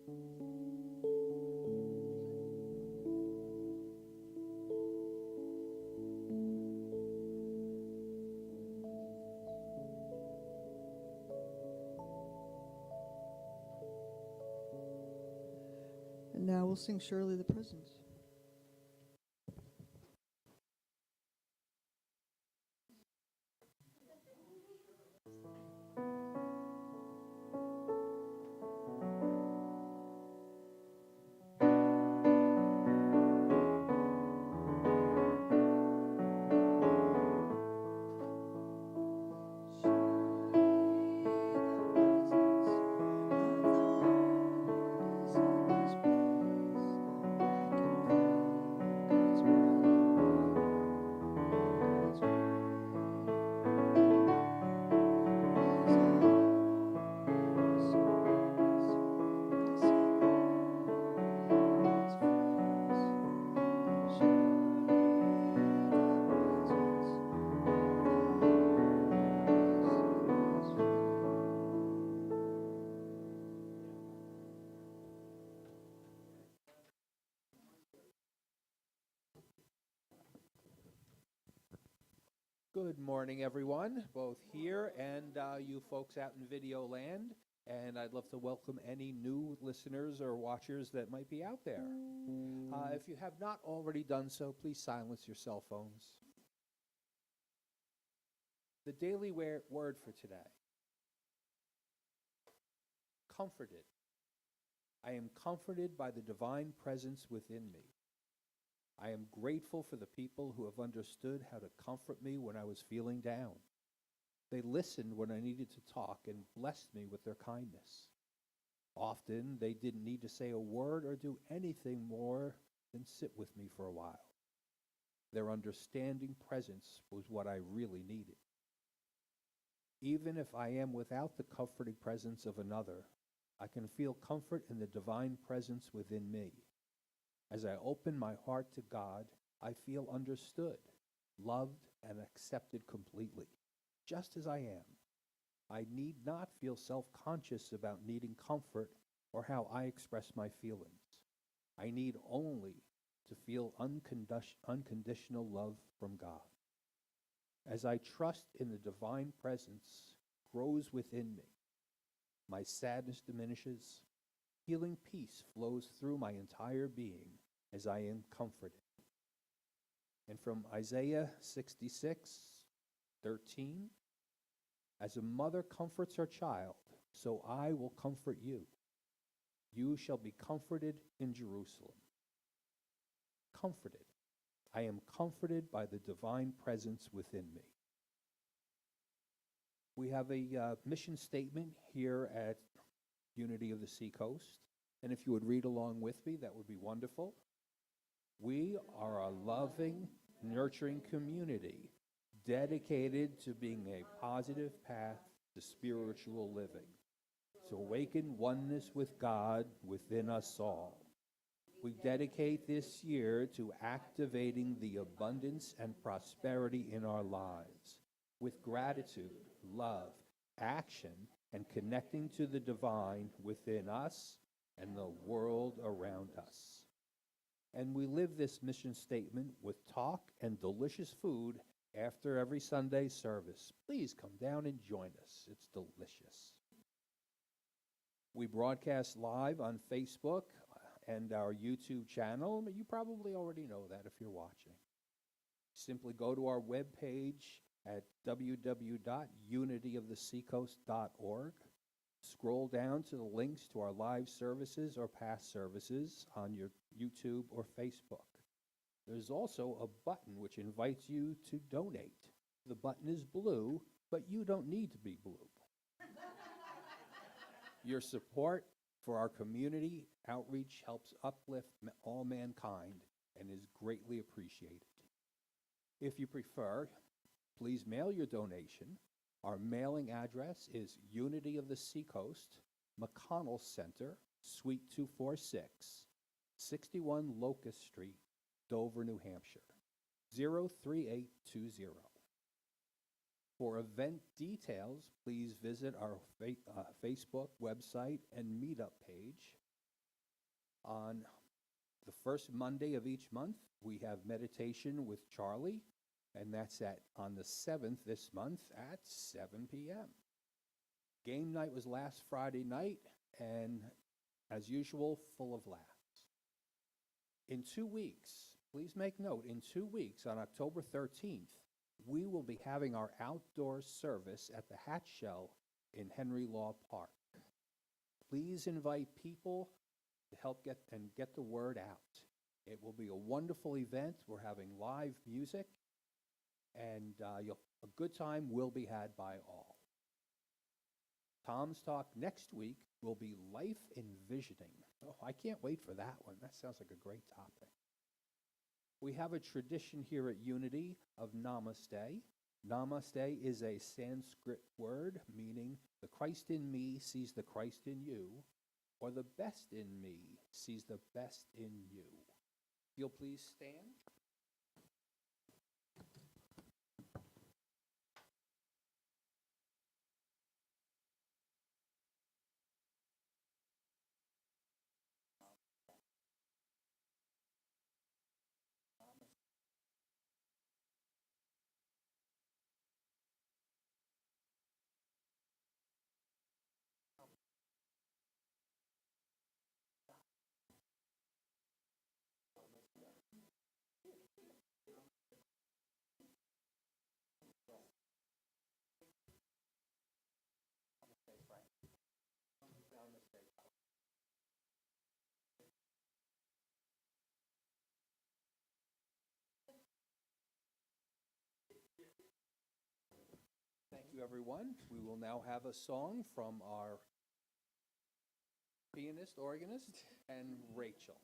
And now we'll sing Surely the Presence. Good morning, everyone, both here and you folks out in video land. And I'd love to welcome any new listeners or watchers that might be out there. If you have not already done so, please silence your cell phones. The daily word for today. Comforted. I am comforted by the divine presence within me. I am grateful for the people who have understood how to comfort me when I was feeling down. They listened when I needed to talk and blessed me with their kindness. Often, they didn't need to say a word or do anything more than sit with me for a while. Their understanding presence was what I really needed. Even if I am without the comforting presence of another, I can feel comfort in the divine presence within me. As I open my heart to God, I feel understood, loved, and accepted completely, just as I am. I need not feel self-conscious about needing comfort or how I express my feelings. I need only to feel unconditional love from God. As I trust in the divine presence grows within me, my sadness diminishes, healing peace flows through my entire being as I am comforted. And from Isaiah 66:13, as a mother comforts her child, so I will comfort you. You shall be comforted in Jerusalem. Comforted. I am comforted by the divine presence within me. We have a mission statement here at Unity of the Seacoast, and if you would read along with me, that would be wonderful. We are a loving, nurturing community dedicated to being a positive path to spiritual living, to awaken oneness with God within us all. We dedicate this year to activating the abundance and prosperity in our lives with gratitude, love, action, and connecting to the divine within us and the world around us. And we live this mission statement with talk and delicious food after every Sunday service. Please come down and join us. It's delicious. We broadcast live on Facebook and our YouTube channel. You probably already know that if you're watching. Simply go to our webpage at www.unityoftheseacoast.org. Scroll down to the links to our live services or past services on your YouTube or Facebook. There's also a button which invites you to donate. The button is blue, but you don't need to be blue. Your support for our community outreach helps uplift all mankind and is greatly appreciated. If you prefer, please mail your donation. Our mailing address is Unity of the Seacoast, McConnell Center, Suite 246, 61 Locust Street, Dover, New Hampshire, 03820. For event details, please visit our Facebook website and meetup page. On the first Monday of each month, we have meditation with Charlie, and that's on the 7th this month at 7 p.m. Game night was last Friday night, and as usual, full of laughs. In 2 weeks, please make note, in 2 weeks, on October 13th, we will be having our outdoor service at the Hatch Shell in Henry Law Park. Please invite people to help get the word out. It will be a wonderful event. We're having live music, and a good time will be had by all. Tom's talk next week will be life envisioning. Oh, I can't wait for that one. That sounds like a great topic. We have a tradition here at Unity of Namaste. Namaste is a Sanskrit word meaning the Christ in me sees the Christ in you, or the best in me sees the best in you. If you'll please stand. Thank you, everyone. We will now have a song from our pianist, organist, and Rachel.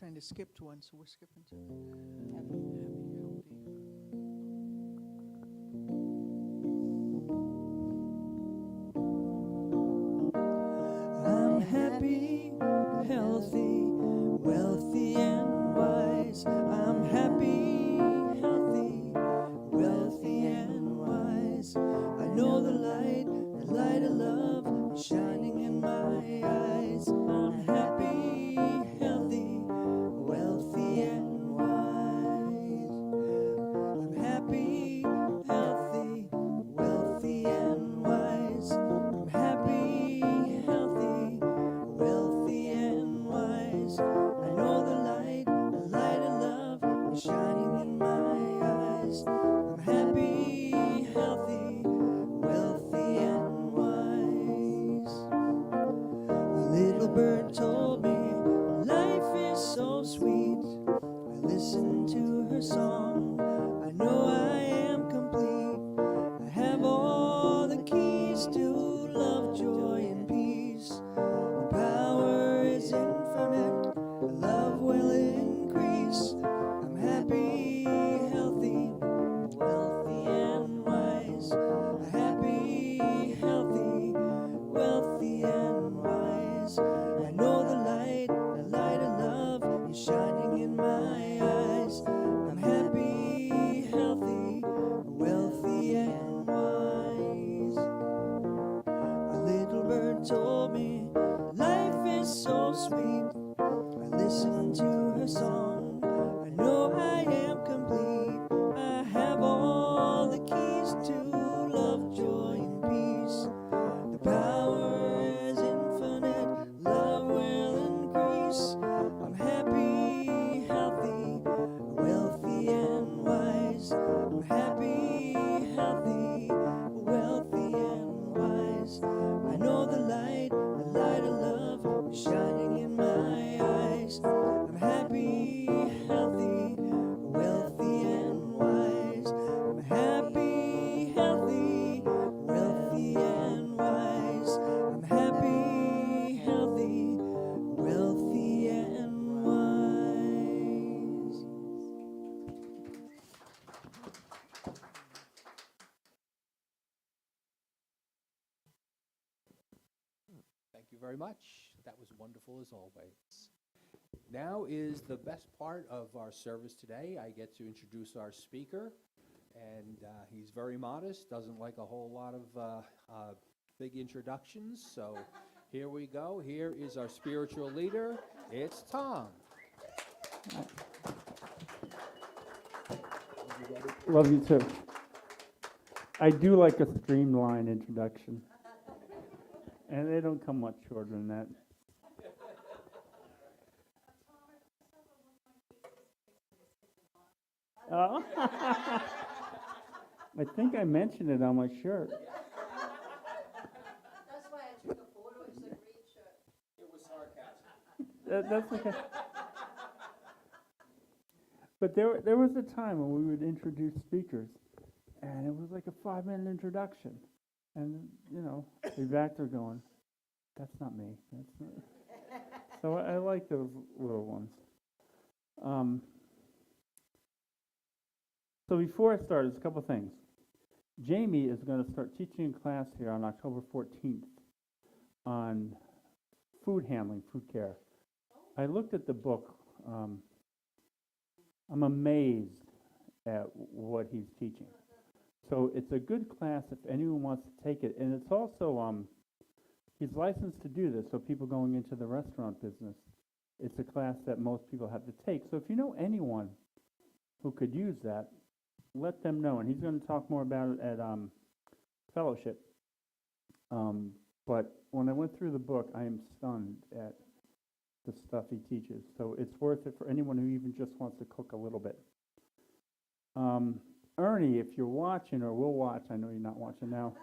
Kind of skipped one, so we're skipping to happy, I'm happy, healthy, wealthy and wise. I'm happy, healthy, wealthy and wise. I know the light of love is shining in my eyes. I'm happy, healthy, wealthy and wise. I'm happy, healthy, wealthy and wise. I'm happy, healthy, wealthy and wise. I know the light of love is shining in my eyes. I'm happy, healthy, wealthy and wise. A little bird told me life is so sweet. I listened to her song. I know I am complete. I have all the keys to love, joy, and peace. The power is infinite. Love will increase. I'm happy, healthy, wealthy, and wise. Happy, healthy, wealthy, and wise. I know the light of love is shining in my eyes. I'm happy, healthy, wealthy, and wise. A little bird told me life is so sweet. I listened to her song. I know I am complete. I have all the keys to love, joy, and peace. The power is infinite. Love will increase. I'm happy, healthy, wealthy, and wise. I'm happy, healthy, wealthy, and wise. I know the light of love is shining in my eyes. I'm happy, healthy, wealthy, and wise. I'm happy, healthy, wealthy, and wise. I'm happy, healthy, wealthy, and wise. Thank you very much. That was wonderful as always. Now is the best part of our service today. I get to introduce our speaker, and he's very modest, doesn't like a whole lot of big introductions. So here we go. Here is our spiritual leader. It's Tom. Love you too. I do like a streamlined introduction. And they don't come much shorter than that. Oh. I think I mentioned it on my shirt. That's why I took a photo, it's a great shirt. It was sarcasm. That's okay. But there was a time when we would introduce speakers, and it was like a 5-minute introduction. And, you know, the back there going, that's not me. That's not. So I like those little ones. So before I start, there's a couple things. Jamie is going to start teaching a class here on October 14th on food handling, food care. I looked at the book. I'm amazed at what he's teaching. So it's a good class if anyone wants to take it. And it's also, he's licensed to do this, so people going into the restaurant business, it's a class that most people have to take. So if you know anyone who could use that, let them know. And he's going to talk more about it at fellowship. But when I went through the book, I am stunned at the stuff he teaches. So it's worth it for anyone who even just wants to cook a little bit. Ernie, if you're watching or will watch, I know you're not watching now,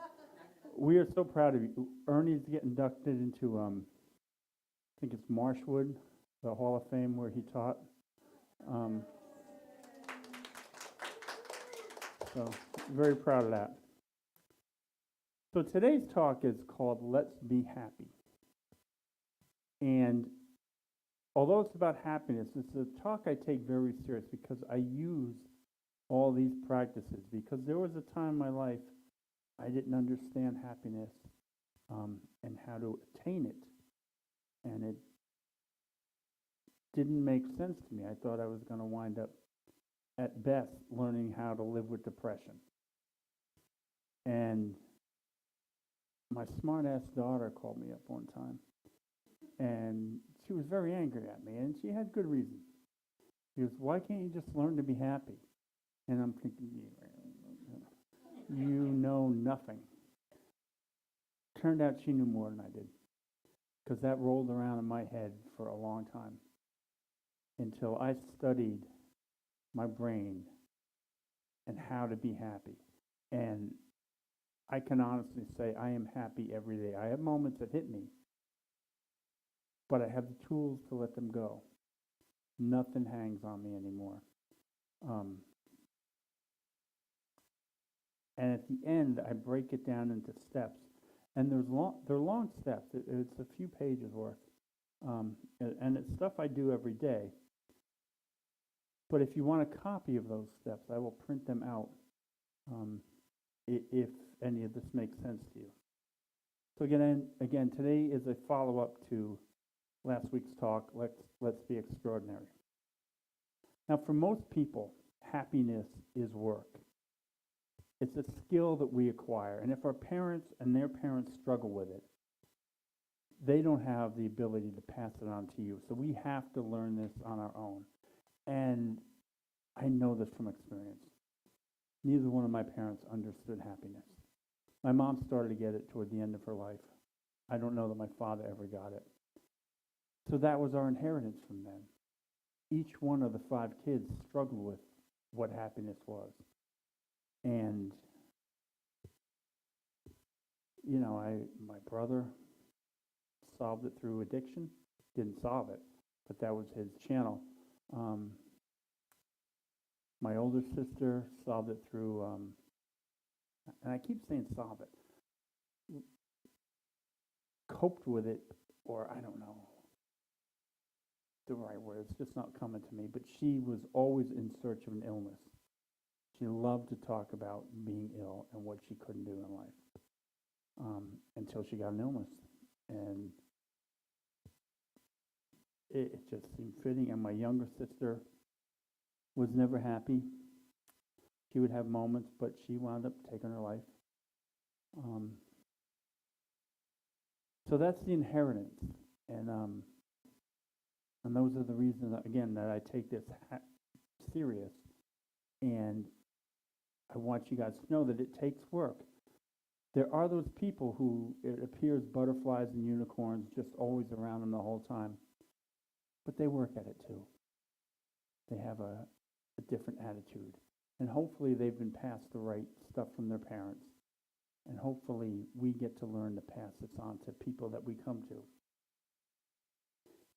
we are so proud of you. Ernie's getting inducted into, I think it's Marshwood, the Hall of Fame where he taught. So very proud of that. So today's talk is called Let's Be Happy. And although it's about happiness, it's a talk I take very serious because I use all these practices, because there was a time in my life I didn't understand happiness and how to attain it. And it didn't make sense to me. I thought I was going to wind up, at best, learning how to live with depression. And my smart-ass daughter called me up one time, and she was very angry at me, and she had good reason. She goes, "Why can't you just learn to be happy?" And I'm thinking, you know nothing. Turned out she knew more than I did, because that rolled around in my head for a long time until I studied my brain and how to be happy. And I can honestly say I am happy every day. I have moments that hit me, but I have the tools to let them go. Nothing hangs on me anymore. And at the end, I break it down into steps. And they're long steps. It's a few pages worth. And it's stuff I do every day. But if you want a copy of those steps, I will print them out if any of this makes sense to you. So again, today is a follow-up to last week's talk, Let's Be Extraordinary. Now, for most people, happiness is work. It's a skill that we acquire. And if our parents and their parents struggle with it, they don't have the ability to pass it on to you. So we have to learn this on our own. And I know this from experience. Neither one of my parents understood happiness. My mom started to get it toward the end of her life. I don't know that my father ever got it. So that was our inheritance from them. Each one of the 5 kids struggled with what happiness was. And, you know, my brother solved it through addiction. Didn't solve it, but that was his channel. My older sister solved it through, and I keep saying solve it, coped with it, or I don't know the right word. It's just not coming to me. But she was always in search of an illness. She loved to talk about being ill and what she couldn't do in life until she got an illness. And it just seemed fitting. And my younger sister was never happy. She would have moments, but she wound up taking her life. Um, so that's the inheritance, and those are the reasons again that I take this serious. And I want you guys to know that it takes work. There are those people who it appears butterflies and unicorns just always around them the whole time, but they work at it too. They have a different attitude. And hopefully they've been passed the right stuff from their parents. And hopefully we get to learn to pass this on to people that we come to.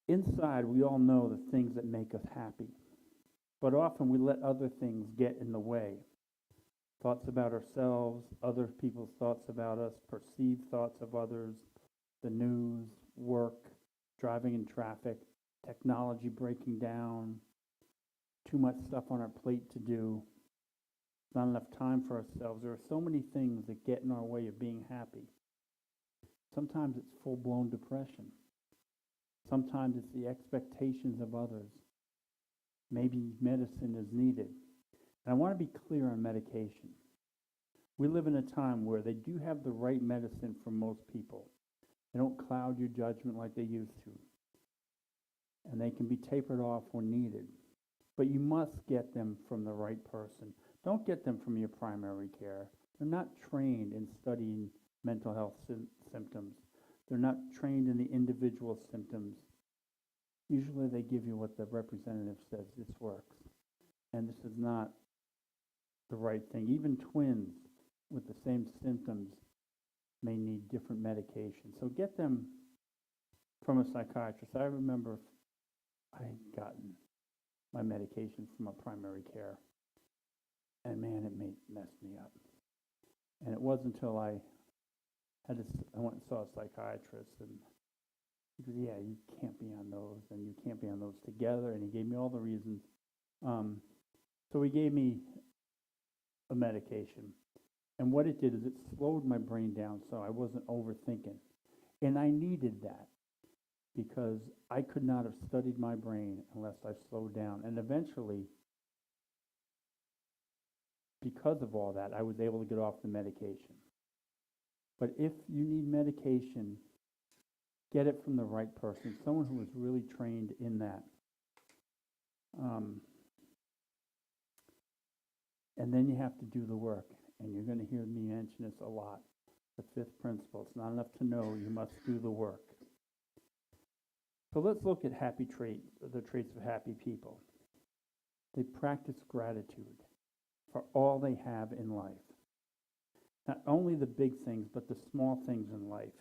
Inside, we all know the things that make us happy. But often we let other things get in the way. Thoughts about ourselves, other people's thoughts about us, perceived thoughts of others, the news, work, driving in traffic, technology breaking down, too much stuff on our plate to do, not enough time for ourselves. There are so many things that get in our way of being happy. Sometimes it's full-blown depression. Sometimes it's the expectations of others. Maybe medicine is needed. And I want to be clear on medication. We live in a time where they do have the right medicine for most people. They don't cloud your judgment like they used to. And they can be tapered off when needed. But you must get them from the right person. Don't get them from your primary care. They're not trained in studying mental health symptoms. They're not trained in the individual symptoms. Usually they give you what the representative says, this works. And this is not the right thing. Even twins with the same symptoms may need different medications. So get them from a psychiatrist. I remember I had gotten my medication from a primary care. And man, it messed me up. And it wasn't until I went and saw a psychiatrist, and he goes, yeah, you can't be on those, and you can't be on those together. And he gave me all the reasons. So he gave me a medication. And what it did is it slowed my brain down so I wasn't overthinking. And I needed that because I could not have studied my brain unless I slowed down. And eventually, because of all that, I was able to get off the medication. But if you need medication, get it from the right person, someone who is really trained in that. And then you have to do the work. And you're going to hear me mention this a lot. The fifth principle, it's not enough to know, you must do the work. So let's look at happy traits, the traits of happy people. They practice gratitude for all they have in life. Not only the big things, but the small things in life,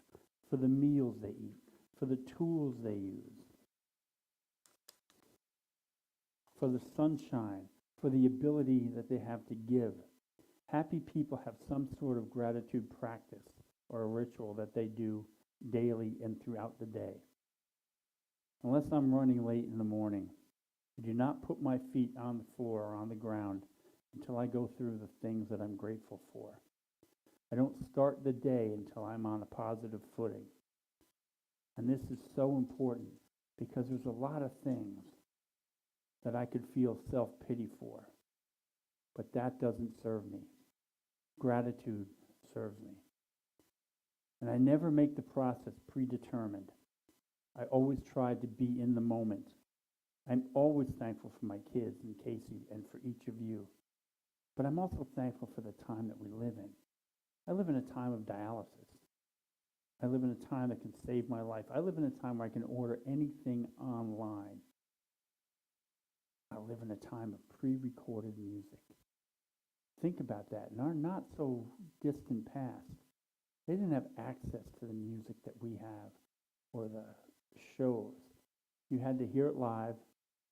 for the meals they eat, for the tools they use, for the sunshine, for the ability that they have to give. Happy people have some sort of gratitude practice or a ritual that they do daily and throughout the day. Unless I'm running late in the morning, I do not put my feet on the floor or on the ground until I go through the things that I'm grateful for. I don't start the day until I'm on a positive footing. And this is so important because there's a lot of things that I could feel self-pity for, but that doesn't serve me. Gratitude serves me. And I never make the process predetermined. I always try to be in the moment. I'm always thankful for my kids and Casey and for each of you. But I'm also thankful for the time that we live in. I live in a time of dialysis. I live in a time that can save my life. I live in a time where I can order anything online. I live in a time of pre-recorded music. Think about that. In our not so distant past, they didn't have access to the music that we have or the shows. You had to hear it live,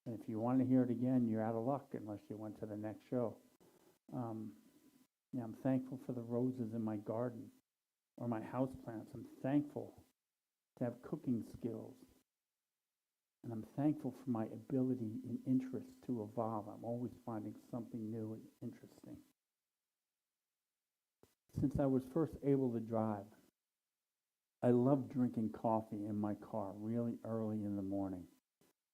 and if you want to hear it again, you're out of luck unless you went to the next show. I'm thankful for the roses in my garden or my houseplants. I'm thankful to have cooking skills. And I'm thankful for my ability and interest to evolve. I'm always finding something new and interesting. Since I was first able to drive, I love drinking coffee in my car really early in the morning.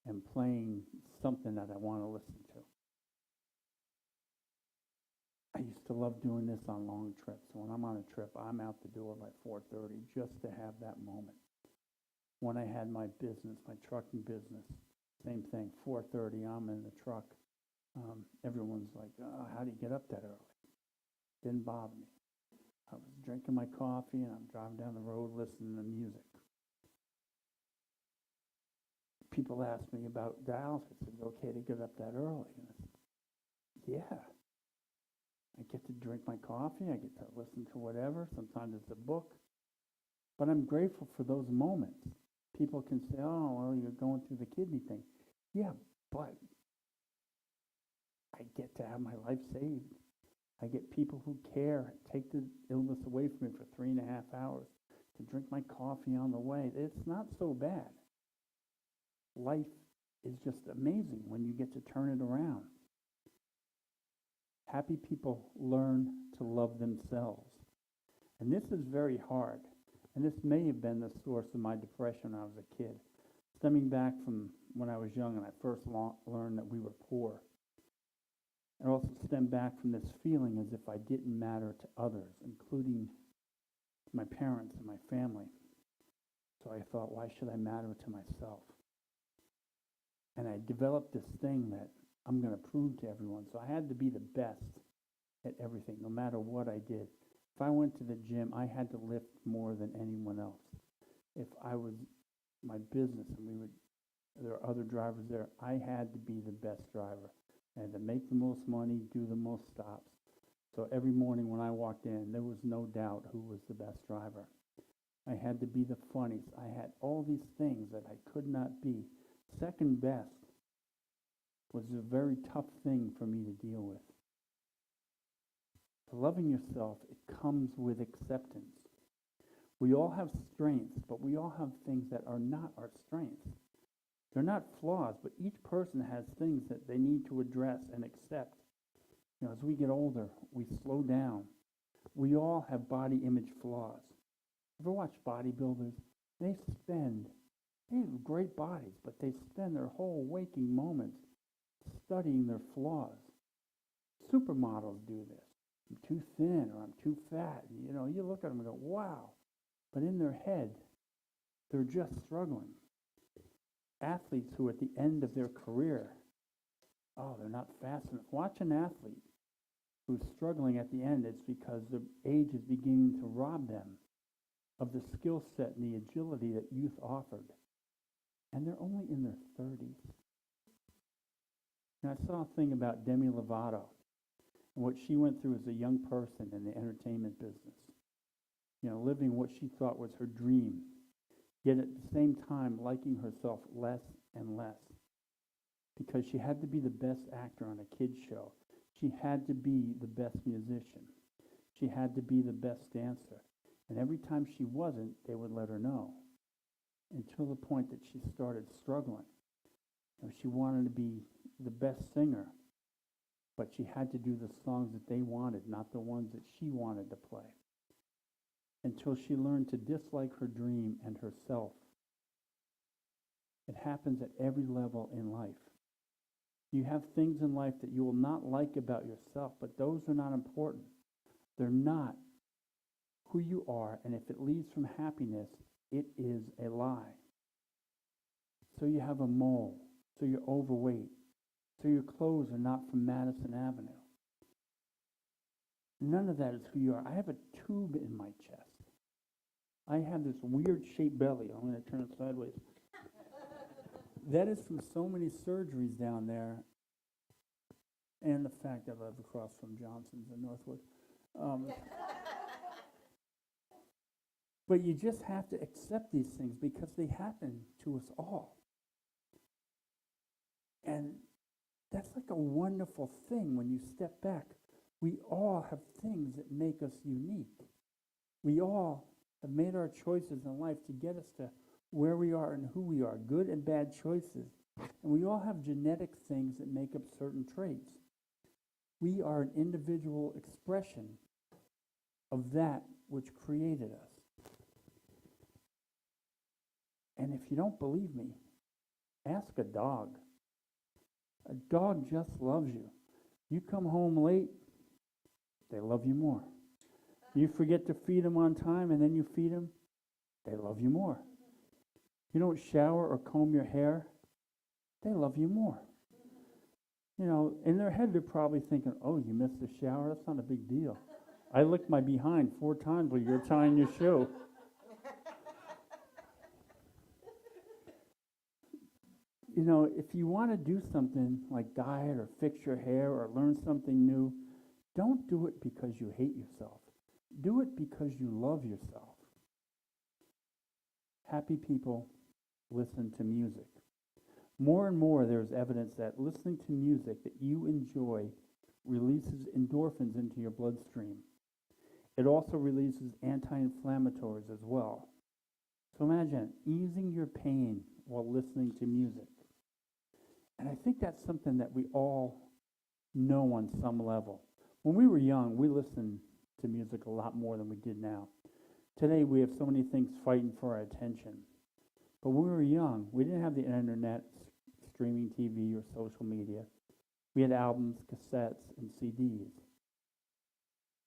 and playing something that I want to listen to. I used to love doing this on long trips. When I'm on a trip, I'm out the door by 4:30 just to have that moment. When I had my business, my trucking business, same thing, 4:30, I'm in the truck. Everyone's like, oh, how do you get up that early? Didn't bother me. I was drinking my coffee and I'm driving down the road listening to music. People ask me about Dallas. I said, is it okay to get up that early? And I said, yeah. I get to drink my coffee. I get to listen to whatever. Sometimes it's a book. But I'm grateful for those moments. People can say, oh, well, you're going through the kidney thing. Yeah, but I get to have my life saved. I get people who care, take the illness away from me for 3.5 hours, to drink my coffee on the way. It's not so bad. Life is just amazing when you get to turn it around. Happy people learn to love themselves. And this is very hard. And this may have been the source of my depression when I was a kid. Stemming back from when I was young and I first learned that we were poor. It also stemmed back from this feeling as if I didn't matter to others, including my parents and my family. So I thought, why should I matter to myself? And I developed this thing that I'm going to prove to everyone. So I had to be the best at everything, no matter what I did. If I went to the gym, I had to lift more than anyone else. If I was my business and there were other drivers there, I had to be the best driver. I had to make the most money, do the most stops. So every morning when I walked in, there was no doubt who was the best driver. I had to be the funniest. I had all these things that I could not be. Second best was a very tough thing for me to deal with. Loving yourself, it comes with acceptance. We all have strengths, but we all have things that are not our strengths. They're not flaws, but each person has things that they need to address and accept. You know, as we get older, we slow down. We all have body image flaws. Ever watch bodybuilders? They have great bodies, but they spend their whole waking moments studying their flaws. Supermodels do this. I'm too thin or I'm too fat. You know, you look at them and go, wow. But in their head, they're just struggling. Athletes who are at the end of their career, oh, they're not fast enough. Watch an athlete who's struggling at the end. It's because their age is beginning to rob them of the skill set and the agility that youth offered. And they're only in their 30s. And I saw a thing about Demi Lovato and what she went through as a young person in the entertainment business. You know, living what she thought was her dream, yet at the same time liking herself less and less. Because she had to be the best actor on a kid's show. She had to be the best musician. She had to be the best dancer. And every time she wasn't, they would let her know. Until the point that she started struggling. You know, she wanted to be the best singer, but she had to do the songs that they wanted, not the ones that she wanted to play. Until she learned to dislike her dream and herself. It happens at every level in life. You have things in life that you will not like about yourself, but those are not important. They're not who you are, and if it leads from happiness, it is a lie. So you have a mole, so you're overweight, so your clothes are not from Madison Avenue. None of that is who you are. I have a tube in my chest. I have this weird shaped belly. I'm going to turn it sideways. That is from so many surgeries down there, and the fact that I live across from Johnson's in Northwood. But you just have to accept these things because they happen to us all. And that's like a wonderful thing when you step back. We all have things that make us unique. We all have made our choices in life to get us to where we are and who we are, good and bad choices. And we all have genetic things that make up certain traits. We are an individual expression of that which created us. And if you don't believe me, Ask a dog. A dog just loves you. You come home late, they love you more. You forget to feed them on time and then you feed them, they love you more. You don't shower or comb your hair, they love you more. You know, in their head, they're probably thinking, oh, you missed a shower? That's not a big deal. I licked my behind 4 times while you're tying your shoe. You know, if you want to do something like diet or fix your hair or learn something new, don't do it because you hate yourself. Do it because you love yourself. Happy people listen to music. More and more, there's evidence that listening to music that you enjoy releases endorphins into your bloodstream. It also releases anti-inflammatories as well. So imagine easing your pain while listening to music. And I think that's something that we all know on some level. When we were young, we listened to music a lot more than we did now. Today, we have so many things fighting for our attention. But when we were young, we didn't have the internet, streaming TV, or social media. We had albums, cassettes, and CDs.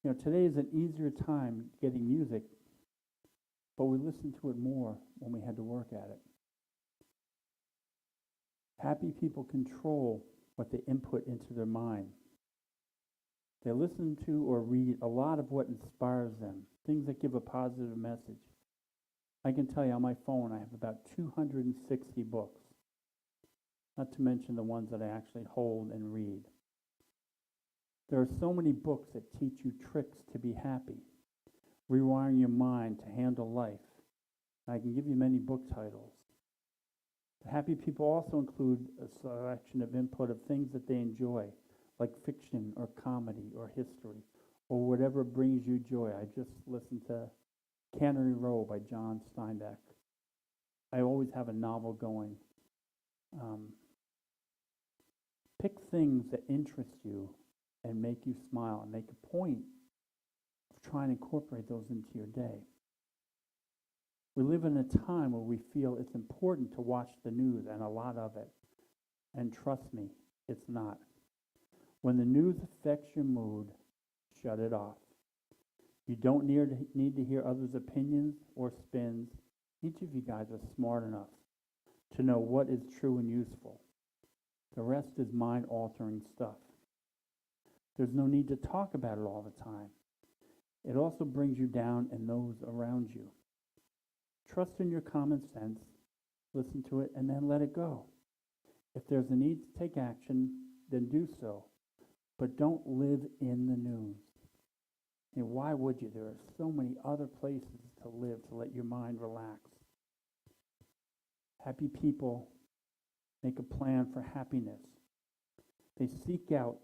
You know, today is an easier time getting music, but we listen to it more when we had to work at it. Happy people control what they input into their mind. They listen to or read a lot of what inspires them, things that give a positive message. I can tell you on my phone I have about 260 books, not to mention the ones that I actually hold and read. There are so many books that teach you tricks to be happy, rewiring your mind to handle life. I can give you many book titles. The happy people also include a selection of input of things that they enjoy, like fiction or comedy or history, or whatever brings you joy. I just listened to Cannery Row by John Steinbeck. I always have a novel going. Pick things that interest you and make you smile, and make a point of trying to incorporate those into your day. We live in a time where we feel it's important to watch the news, and a lot of it. And trust me, it's not. When the news affects your mood, shut it off. You don't need to hear others' opinions or spins. Each of you guys are smart enough to know what is true and useful. The rest is mind-altering stuff. There's no need to talk about it all the time. It also brings you down and those around you. Trust in your common sense, listen to it, and then let it go. If there's a need to take action, then do so. But don't live in the news. And why would you? There are so many other places to live to let your mind relax. Happy people make a plan for happiness. They seek out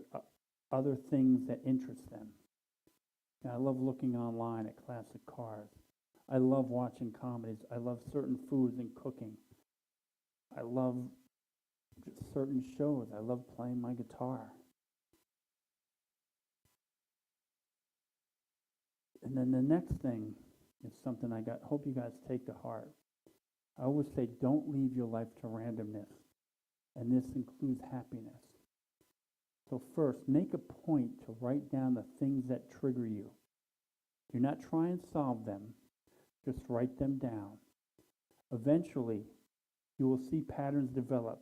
other things that interest them. I love looking online at classic cars. I love watching comedies. I love certain foods and cooking. I love just certain shows. I love playing my guitar. And then the next thing is something hope you guys take to heart. I always say, don't leave your life to randomness. And this includes happiness. So first, make a point to write down the things that trigger you. Do not try and solve them. Just write them down. Eventually, you will see patterns develop.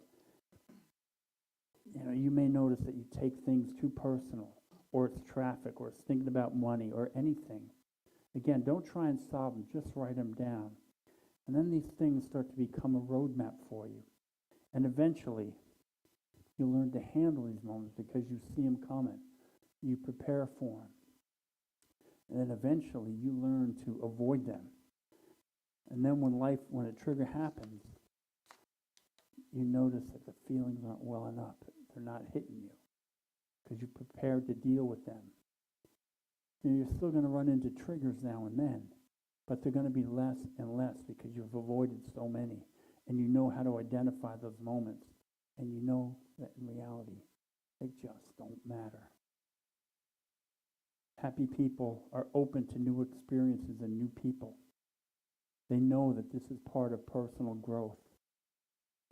You know, you may notice that you take things too personal, or it's traffic, or it's thinking about money, or anything. Again, don't try and solve them, just write them down. And then these things start to become a roadmap for you. And eventually, you'll learn to handle these moments because you see them coming. You prepare for them. And then eventually, you learn to avoid them. And then when a trigger happens, you notice that the feelings aren't welling up. They're not hitting you because you're prepared to deal with them. You know, you're still going to run into triggers now and then, but they're going to be less and less because you've avoided so many, and you know how to identify those moments, and you know that in reality, they just don't matter. Happy people are open to new experiences and new people. They know that this is part of personal growth.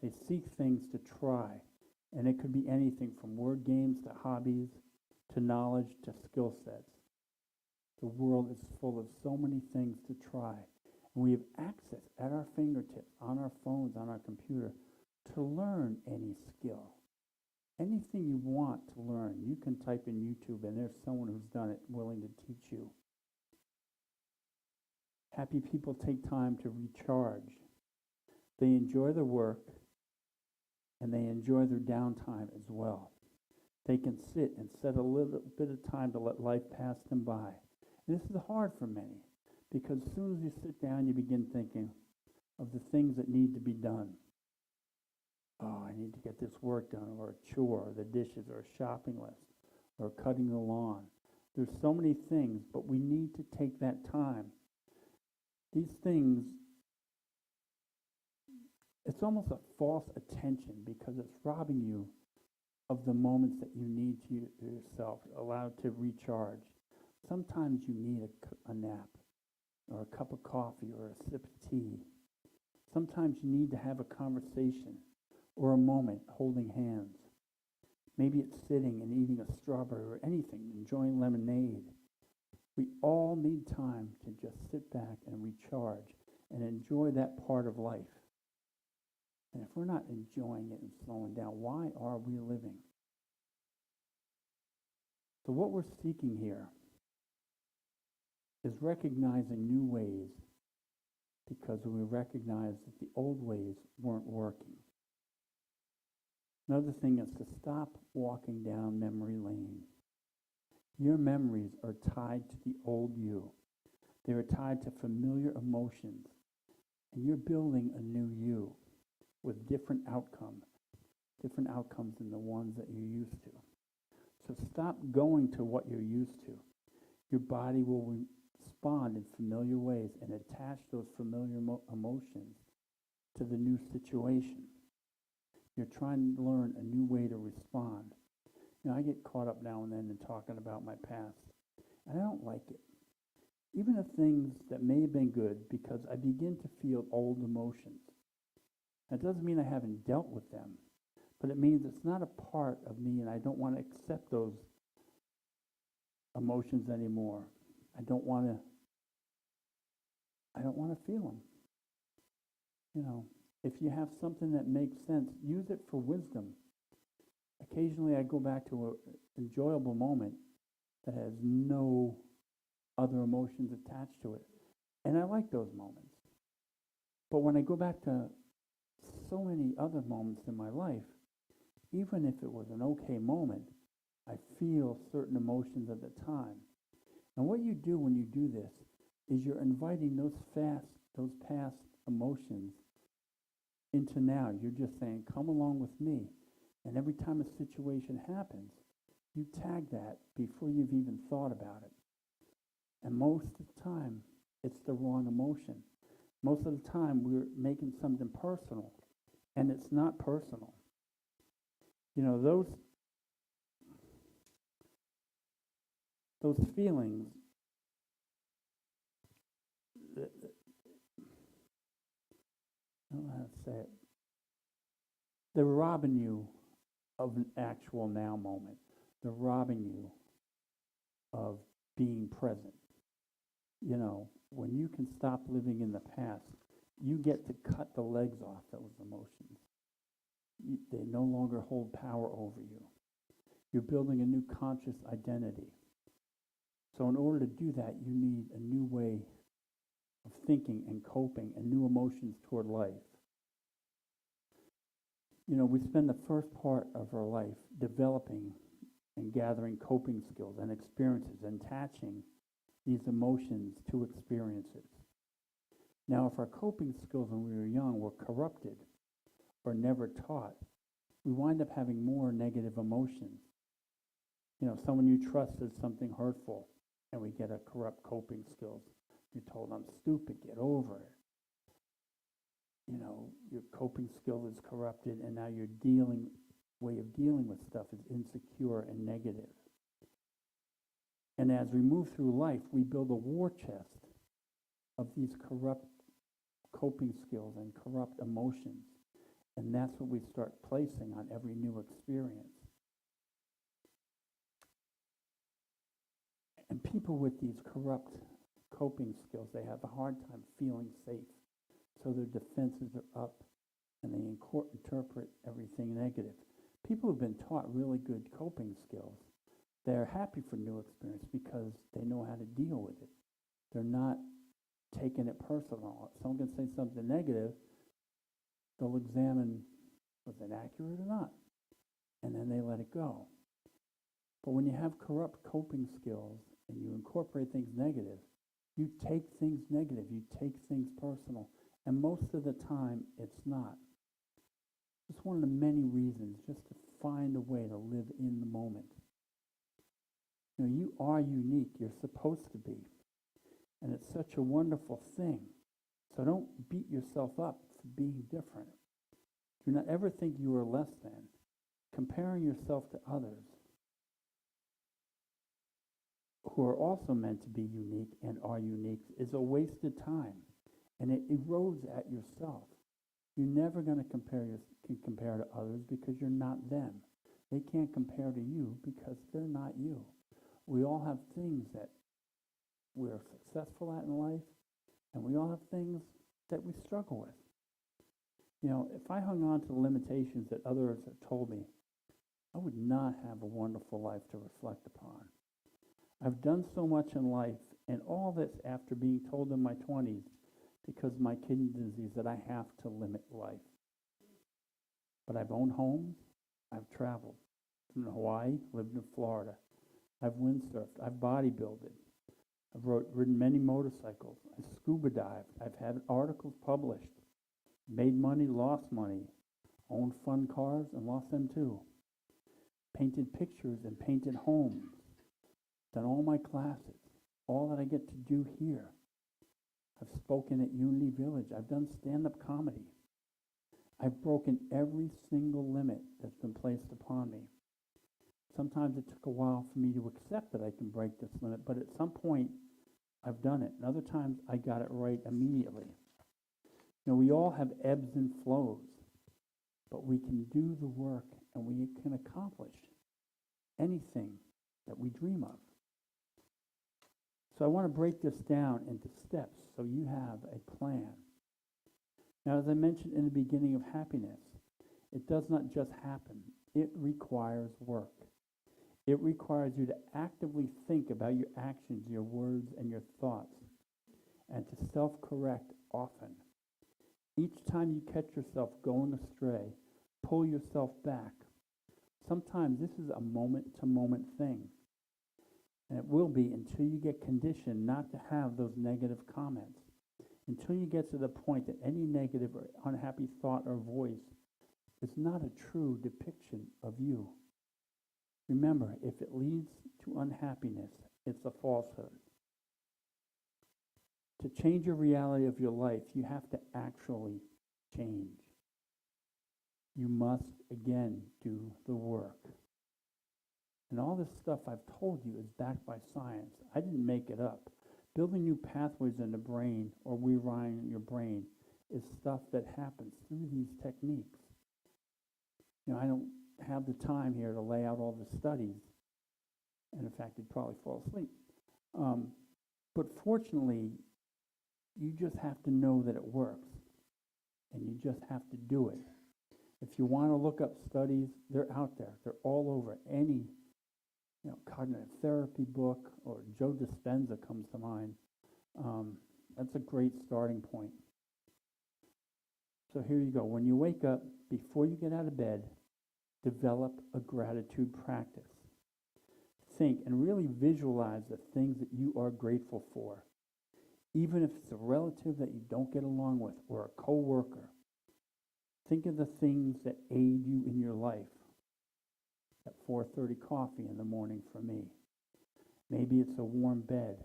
They seek things to try, and it could be anything from word games to hobbies to knowledge to skill sets. The world is full of so many things to try, and we have access at our fingertips, on our phones, on our computer, to learn any skill. Anything you want to learn, you can type in YouTube, and there's someone who's done it willing to teach you. Happy people take time to recharge. They enjoy their work, and they enjoy their downtime as well. They can sit and set a little bit of time to let life pass them by. And this is hard for many, because as soon as you sit down, you begin thinking of the things that need to be done. Oh, I need to get this work done, or a chore, or the dishes, or a shopping list, or cutting the lawn. There's so many things, but we need to take that time. These things, it's almost a false attention because it's robbing you of the moments that you need to yourself, allowed to recharge. Sometimes you need a nap, or a cup of coffee, or a sip of tea. Sometimes you need to have a conversation, or a moment holding hands. Maybe it's sitting and eating a strawberry or anything, enjoying lemonade. We all need time to just sit back and recharge and enjoy that part of life. And if we're not enjoying it and slowing down, why are we living? So what we're seeking here is recognizing new ways, because we recognize that the old ways weren't working. Another thing is to stop walking down memory lane. Your memories are tied to the old you. They are tied to familiar emotions, and you're building a new you with different outcomes than the ones that you're used to. So stop going to what you're used to. Your body will respond in familiar ways and attach those familiar emotions to the new situation. You're trying to learn a new way to respond. You know, I get caught up now and then in talking about my past, and I don't like it. Even the things that may have been good, because I begin to feel old emotions. That doesn't mean I haven't dealt with them, but it means it's not a part of me, and I don't want to accept those emotions anymore. I don't want to feel them. You know, if you have something that makes sense, use it for wisdom. Occasionally I go back to an enjoyable moment that has no other emotions attached to it, and I like those moments. But when I go back to so many other moments in my life, even if it was an okay moment, I feel certain emotions at the time. And what you do when you do this is you're inviting those past emotions into now. You're just saying, come along with me. And every time a situation happens, you tag that before you've even thought about it. And most of the time, it's the wrong emotion. Most of the time, we're making something personal, and it's not personal. You know, those feelings, I don't know how to say it. They're robbing you of an actual now moment. They're robbing you of being present. You know, when you can stop living in the past, you get to cut the legs off those emotions. They no longer hold power over you. You're building a new conscious identity. So in order to do that, you need a new way of thinking and coping and new emotions toward life. You know, we spend the first part of our life developing and gathering coping skills and experiences and attaching these emotions to experiences. Now, if our coping skills when we were young were corrupted or never taught, we wind up having more negative emotions. You know, someone you trust says something hurtful, and we get a corrupt coping skills. You're told, I'm stupid, get over it. You know, your coping skill is corrupted, and now your way of dealing with stuff is insecure and negative. And as we move through life, we build a war chest of these corrupt coping skills and corrupt emotions. And that's what we start placing on every new experience. And people with these corrupt coping skills, they have a hard time feeling safe. So their defenses are up and they interpret everything negative. People who've been taught really good coping skills, they're happy for new experience because they know how to deal with it. They're not taking it personal. If someone can say something negative, they'll examine, was it accurate or not? And then they let it go. But when you have corrupt coping skills and you incorporate things negative, you take things negative, you take things personal. And most of the time, it's not. It's one of the many reasons just to find a way to live in the moment. You know, you are unique. You're supposed to be. And it's such a wonderful thing. So don't beat yourself up for being different. Do not ever think you are less than. Comparing yourself to others who are also meant to be unique and are unique is a wasted time. And it erodes at yourself. You're never going to compare to others because you're not them. They can't compare to you because they're not you. We all have things that we're successful at in life, and we all have things that we struggle with. You know, if I hung on to the limitations that others have told me, I would not have a wonderful life to reflect upon. I've done so much in life, and all this after being told in my 20s, because of my kidney disease, that I have to limit life. But I've owned homes, I've traveled. From Hawaii, lived in Florida. I've windsurfed, I've bodybuilded. I've ridden many motorcycles. I scuba dived. I've had articles published. Made money, lost money. Owned fun cars and lost them too. Painted pictures and painted homes. Done all my classes. All that I get to do here. I've spoken at Unity Village. I've done stand-up comedy. I've broken every single limit that's been placed upon me. Sometimes it took a while for me to accept that I can break this limit, but at some point, I've done it. And other times, I got it right immediately. You know, we all have ebbs and flows, but we can do the work and we can accomplish anything that we dream of. So I want to break this down into steps so you have a plan. Now, as I mentioned in the beginning of happiness, it does not just happen. It requires work. It requires you to actively think about your actions, your words, and your thoughts, and to self-correct often. Each time you catch yourself going astray, pull yourself back. Sometimes this is a moment-to-moment thing. And it will be until you get conditioned not to have those negative comments. Until you get to the point that any negative or unhappy thought or voice is not a true depiction of you. Remember, if it leads to unhappiness, it's a falsehood. To change your reality of your life, you have to actually change. You must, again, do the work. And all this stuff I've told you is backed by science. I didn't make it up. Building new pathways in the brain or rewiring your brain is stuff that happens through these techniques. You know, I don't have the time here to lay out all the studies. And in fact, you'd probably fall asleep. But fortunately, you just have to know that it works. And you just have to do it. If you want to look up studies, they're out there. They're all over. Any cognitive therapy book, or Joe Dispenza comes to mind. That's a great starting point. So here you go. When you wake up, before you get out of bed, develop a gratitude practice. Think and really visualize the things that you are grateful for. Even if it's a relative that you don't get along with or a coworker. Think of the things that aid you in your life. At 4:30 coffee in the morning for me. Maybe it's a warm bed.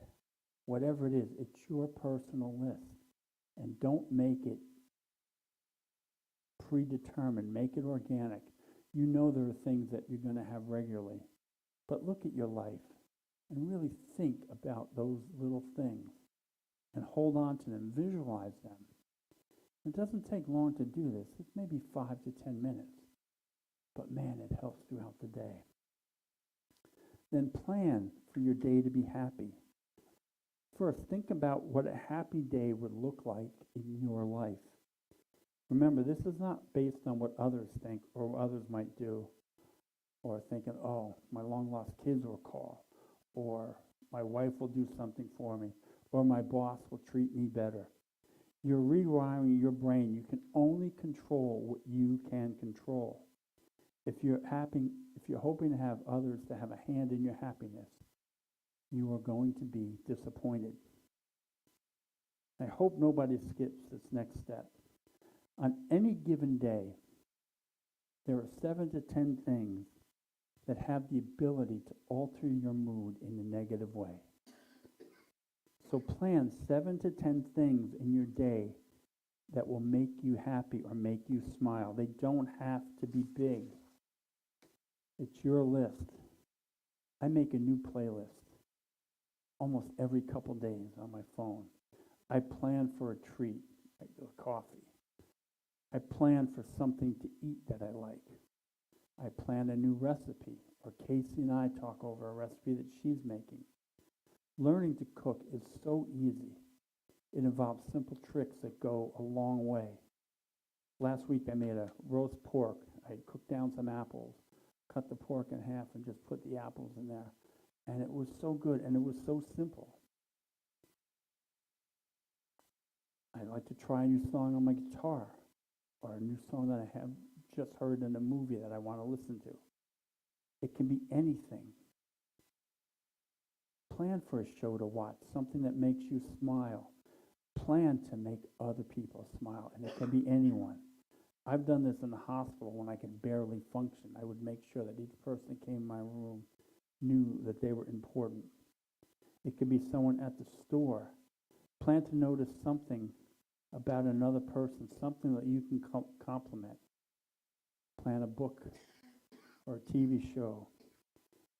Whatever it is, it's your personal list. And don't make it predetermined. Make it organic. You know there are things that you're going to have regularly. But look at your life and really think about those little things and hold on to them. Visualize them. It doesn't take long to do this. It's maybe 5 to 10 minutes. But man, it helps throughout the day. Then plan for your day to be happy. First, think about what a happy day would look like in your life. Remember, this is not based on what others think or what others might do, or thinking, oh, my long-lost kids will call, or my wife will do something for me, or my boss will treat me better. You're rewiring your brain. You can only control what you can control. If you're hoping to have others to have a hand in your happiness, you are going to be disappointed. I hope nobody skips this next step. On any given day, there are 7 to 10 things that have the ability to alter your mood in a negative way. So plan 7 to 10 things in your day that will make you happy or make you smile. They don't have to be big. It's your list. I make a new playlist almost every couple days on my phone. I plan for a treat, like a coffee. I plan for something to eat that I like. I plan a new recipe, or Casey and I talk over a recipe that she's making. Learning to cook is so easy. It involves simple tricks that go a long way. Last week I made a roast pork. I cooked down some apples, cut the pork in half, and just put the apples in there. And it was so good, and it was so simple. I like to try a new song on my guitar, or a new song that I have just heard in a movie that I want to listen to. It can be anything. Plan for a show to watch, something that makes you smile. Plan to make other people smile, and it can be anyone. I've done this in the hospital when I could barely function. I would make sure that each person that came in my room knew that they were important. It could be someone at the store. Plan to notice something about another person, something that you can compliment. Plan a book or a TV show.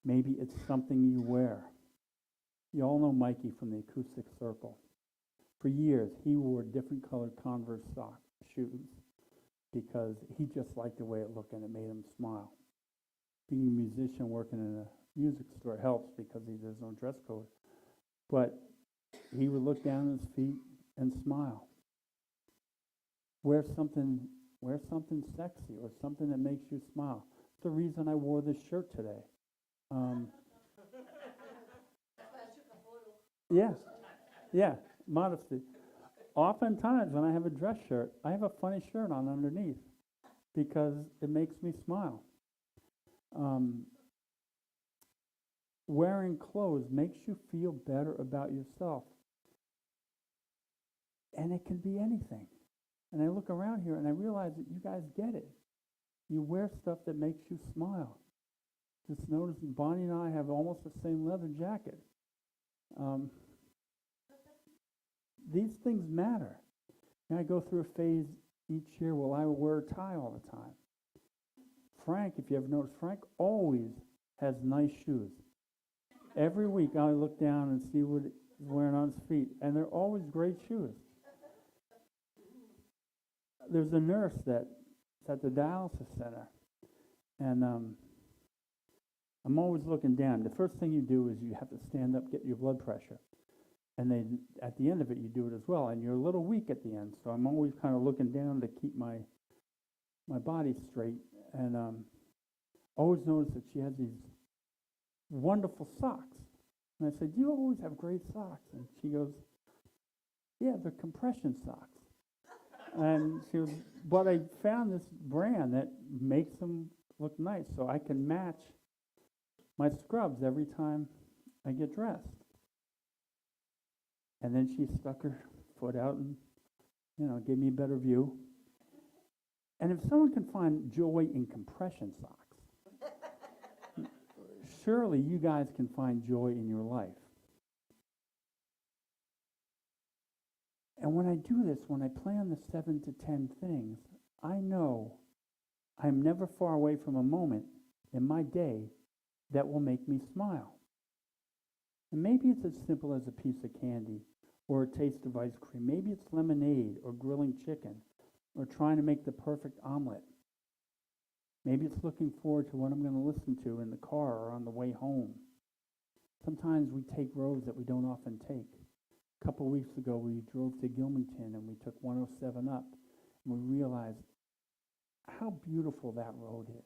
Maybe it's something you wear. You all know Mikey from the Acoustic Circle. For years, he wore different colored Converse shoes because he just liked the way it looked and it made him smile. Being a musician working in a music store helps because there's no dress code. But he would look down at his feet and smile. Wear something sexy or something that makes you smile. It's the reason I wore this shirt today. Yeah, modesty. Oftentimes when I have a dress shirt, I have a funny shirt on underneath because it makes me smile. Wearing clothes makes you feel better about yourself. And it can be anything. And I look around here and I realize that you guys get it. You wear stuff that makes you smile. Just notice Bonnie and I have almost the same leather jacket. These things matter. And I go through a phase each year where I will wear a tie all the time. Frank, if you ever notice, Frank always has nice shoes. Every week I look down and see what he's wearing on his feet, and they're always great shoes. There's a nurse that's at the dialysis center, and I'm always looking down. The first thing you do is you have to stand up, get your blood pressure. And then at the end of it, you do it as well. And you're a little weak at the end, so I'm always kind of looking down to keep my body straight. And always notice that she has these wonderful socks. And I said, "Do you always have great socks?" And she goes, "Yeah, they're compression socks." And she goes, "But I found this brand that makes them look nice, so I can match my scrubs every time I get dressed." And then she stuck her foot out and, gave me a better view. And if someone can find joy in compression socks, surely you guys can find joy in your life. And when I do this, when I plan the 7 to 10 things, I know I'm never far away from a moment in my day that will make me smile. And maybe it's as simple as a piece of candy or a taste of ice cream. Maybe it's lemonade or grilling chicken. or trying to make the perfect omelet. Maybe it's looking forward to what I'm going to listen to in the car or on the way home. Sometimes we take roads that we don't often take. A couple weeks ago, we drove to Gilmington and we took 107 up, and we realized how beautiful that road is.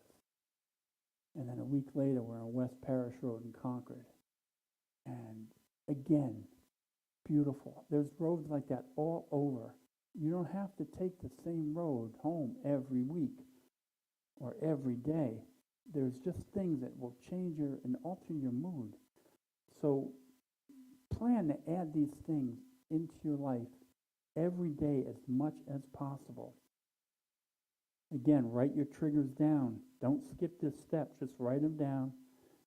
And then a week later, we're on West Parish Road in Concord. And again, beautiful. There's roads like that all over. You don't have to take the same road home every week or every day. There's just things that will change your and alter your mood. So plan to add these things into your life every day as much as possible. Again, write your triggers down. Don't skip this step. Just write them down.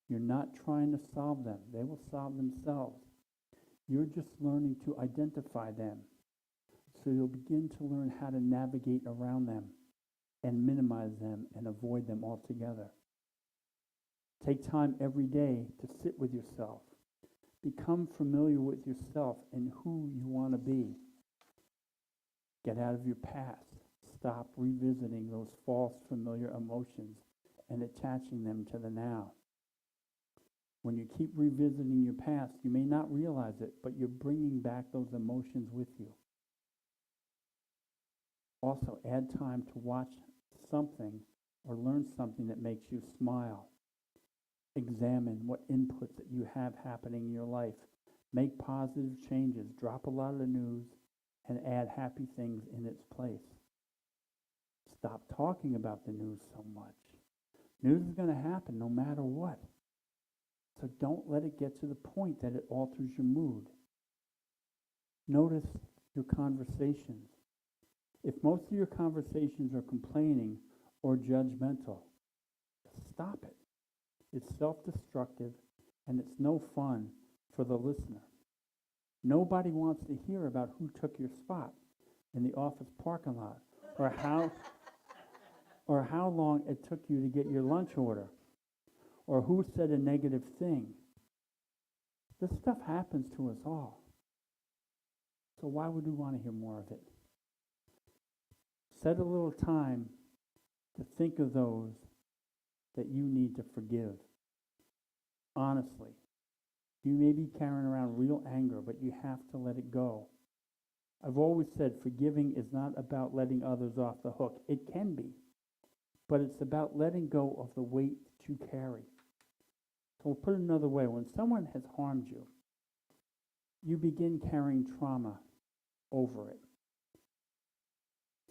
You're not trying to solve them. They will solve themselves. You're just learning to identify them. So you'll begin to learn how to navigate around them and minimize them and avoid them altogether. Take time every day to sit with yourself. Become familiar with yourself and who you want to be. Get out of your past. Stop revisiting those false familiar emotions and attaching them to the now. When you keep revisiting your past, you may not realize it, but you're bringing back those emotions with you. Also, add time to watch something or learn something that makes you smile. Examine what inputs that you have happening in your life. Make positive changes. Drop a lot of the news and add happy things in its place. Stop talking about the news so much. News is going to happen no matter what. So don't let it get to the point that it alters your mood. Notice your conversations. If most of your conversations are complaining or judgmental, stop it. It's self-destructive and it's no fun for the listener. Nobody wants to hear about who took your spot in the office parking lot or how long it took you to get your lunch order or who said a negative thing. This stuff happens to us all. So why would we want to hear more of it? Set a little time to think of those that you need to forgive. Honestly, you may be carrying around real anger, but you have to let it go. I've always said forgiving is not about letting others off the hook. It can be, but it's about letting go of the weight that you carry. So we'll put it another way. When someone has harmed you, you begin carrying trauma over it.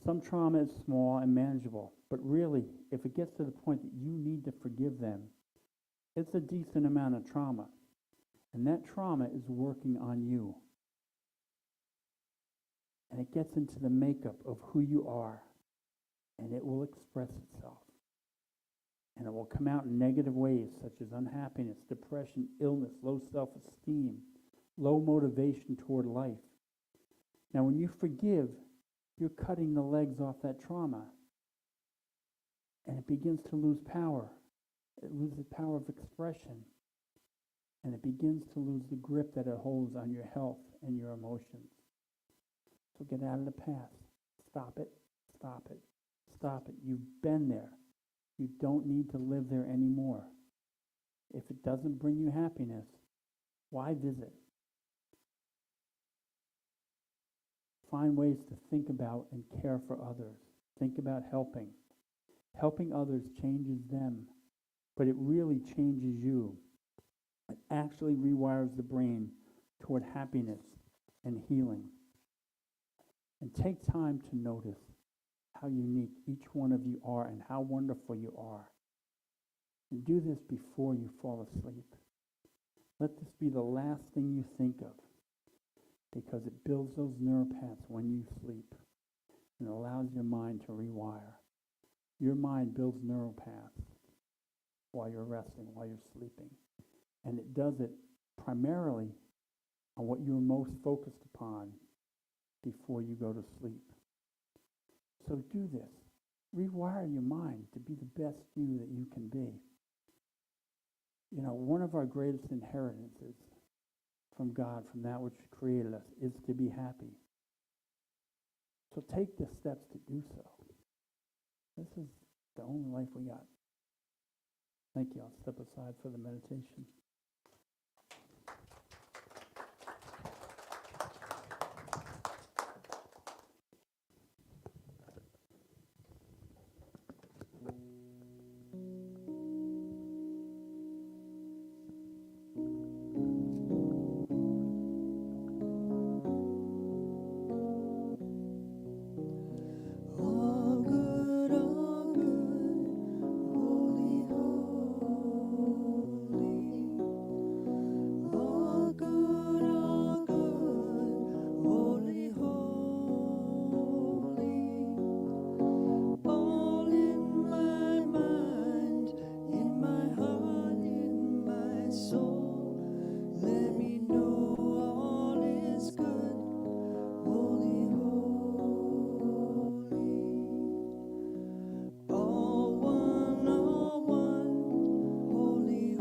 Some trauma is small and manageable, but really, if it gets to the point that you need to forgive them, it's a decent amount of trauma. And that trauma is working on you. And it gets into the makeup of who you are, and it will express itself. And it will come out in negative ways such as unhappiness, depression, illness, low self-esteem, low motivation toward life. Now, when you forgive, you're cutting the legs off that trauma. And it begins to lose power. It loses power of expression. And it begins to lose the grip that it holds on your health and your emotions. So get out of the past. Stop it. Stop it. Stop it. You've been there. You don't need to live there anymore. If it doesn't bring you happiness, why visit? Find ways to think about and care for others. Think about helping. Helping others changes them, but it really changes you. It actually rewires the brain toward happiness and healing. And take time to notice how unique each one of you are and how wonderful you are. And do this before you fall asleep. Let this be the last thing you think of, because it builds those neural paths when you sleep and allows your mind to rewire. Your mind builds neural paths while you're resting, while you're sleeping. And it does it primarily on what you're most focused upon before you go to sleep. So do this. Rewire your mind to be the best you that you can be. You know, one of our greatest inheritances from God, from that which created us, is to be happy. So take the steps to do so. This is the only life we got. Thank you. I'll step aside for the meditation. All good, holy, holy. All good, holy, holy. All in my mind, in my heart, in my soul. Let me know all is good. Holy, holy. All one, holy, holy.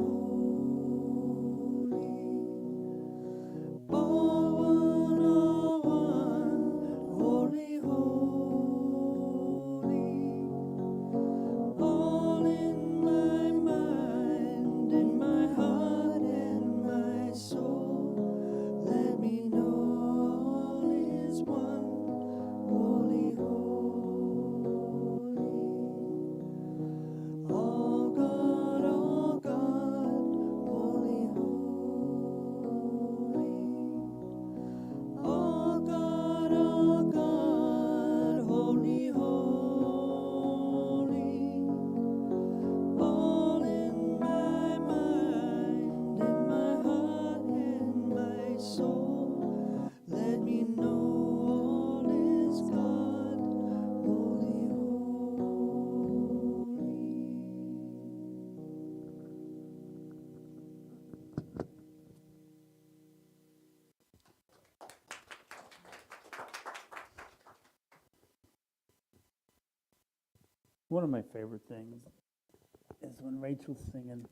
All one, holy, holy. All in my mind, in my heart, and my soul. Let me know all is one. Holy, holy. All God, holy, holy. All God, holy, holy. All in my mind, in my heart, and my soul. Let me know all is God. Holy, holy. One of my favorite things is when Rachel's singing,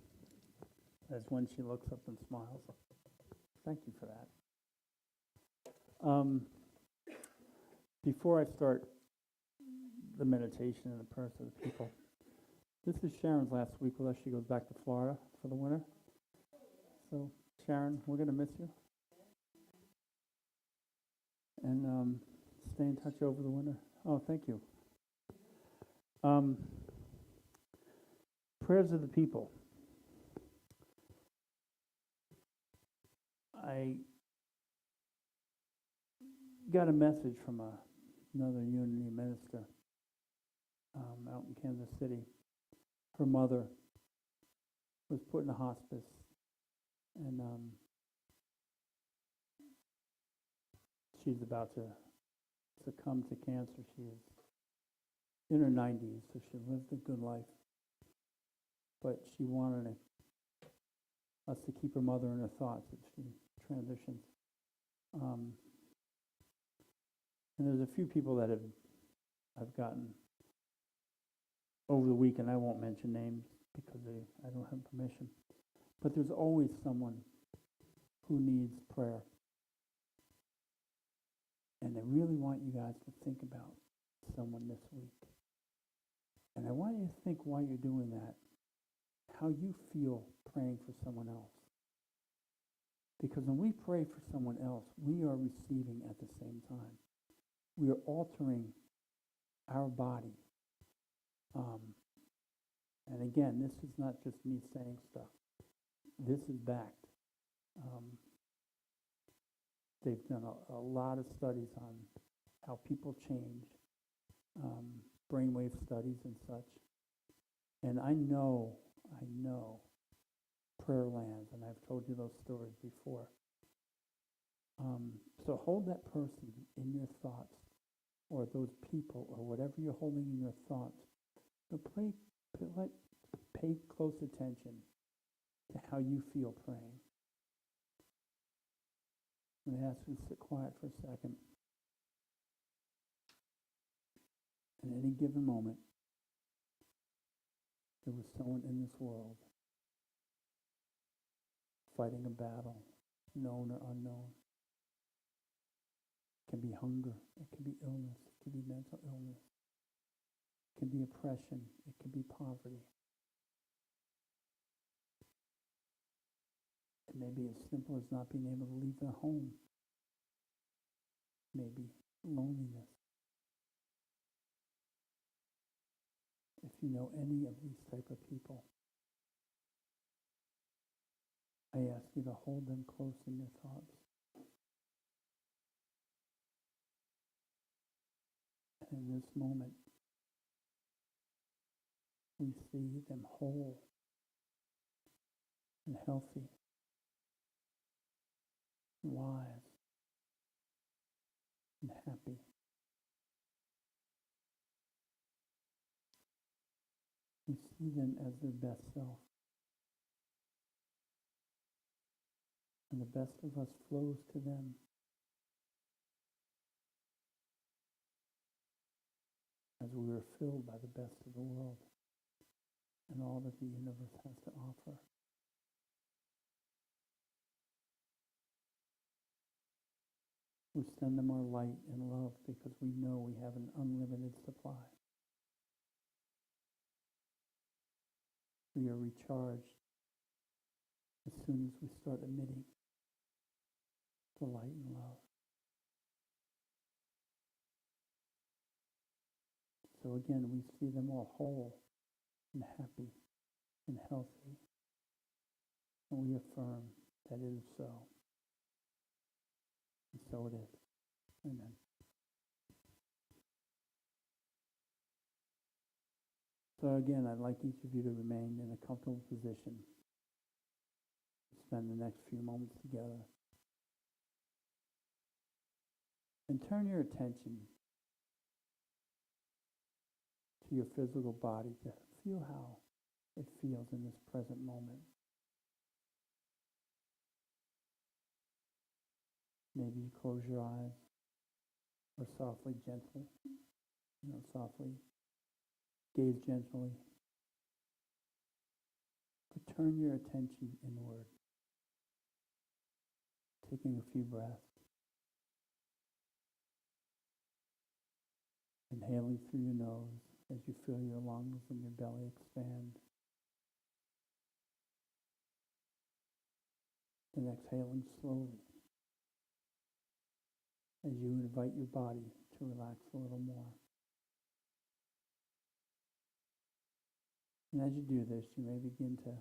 is when she looks up and smiles. Thank you for that. Before I start the meditation and the prayers of the people, this is Sharon's last week with us. She goes back to Florida for the winter. So, Sharon, we're going to miss you. And stay in touch over the winter. Oh, thank you. Prayers of the people. I got a message from another Unity minister out in Kansas City. Her mother was put in a hospice, and she's about to succumb to cancer. She is in her 90s, so she lived a good life. But she wanted us to keep her mother in her thoughts as she transitions. And there's a few people that I've gotten over the week, and I won't mention names because I don't have permission. But there's always someone who needs prayer. And I really want you guys to think about someone this week. And I want you to think while you're doing that, how you feel praying for someone else. Because when we pray for someone else, we are receiving at the same time. We are altering our body. And again, this is not just me saying stuff. This is backed. They've done a lot of studies on how people change, brainwave studies and such. And I know prayer lands, and I've told you those stories before. So hold that person in your thoughts, or those people, or whatever you're holding in your thoughts. So pay close attention to how you feel praying. I'm going to ask you to sit quiet for a second. In any given moment, there was someone in this world fighting a battle, known or unknown. It can be hunger, it can be illness, it could be mental illness. It could be oppression. It could be poverty. It may be as simple as not being able to leave their home. Maybe loneliness. If you know any of these type of people, I ask you to hold them close in your thoughts. And in this moment, we see them whole and healthy, wise, and happy. We see them as their best self. And the best of us flows to them. As we are filled by the best of the world and all that the universe has to offer. We send them our light and love because we know we have an unlimited supply. We are recharged as soon as we start emitting the light and love. So again, we see them all whole and happy and healthy. And we affirm that it is so. And so it is. Amen. So again, I'd like each of you to remain in a comfortable position. Spend the next few moments together. And turn your attention to your physical body to feel how it feels in this present moment. Maybe you close your eyes or softly, softly gaze gently. But turn your attention inward, taking a few breaths. Inhaling through your nose as you feel your lungs and your belly expand. Then exhaling slowly as you invite your body to relax a little more. And as you do this, you may begin to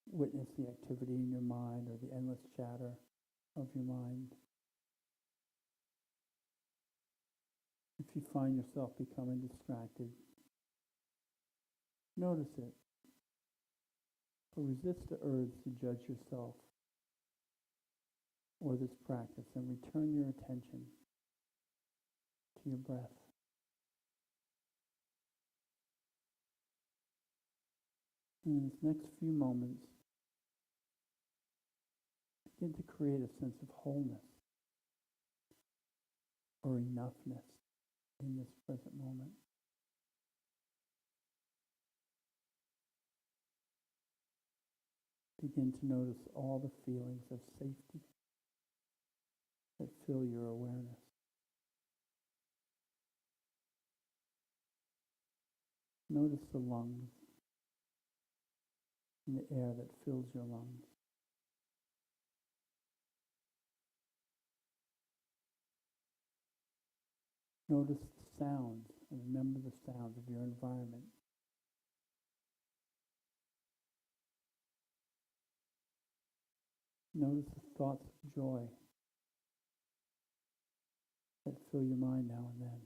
witness the activity in your mind or the endless chatter of your mind. If you find yourself becoming distracted, notice it. But resist the urge to judge yourself or this practice and return your attention to your breath. In these next few moments, begin to create a sense of wholeness or enoughness in this present moment. Begin to notice all the feelings of safety that fill your awareness. Notice the lungs and the air that fills your lungs. Notice the sounds and remember the sounds of your environment. Notice the thoughts of joy that fill your mind now and then.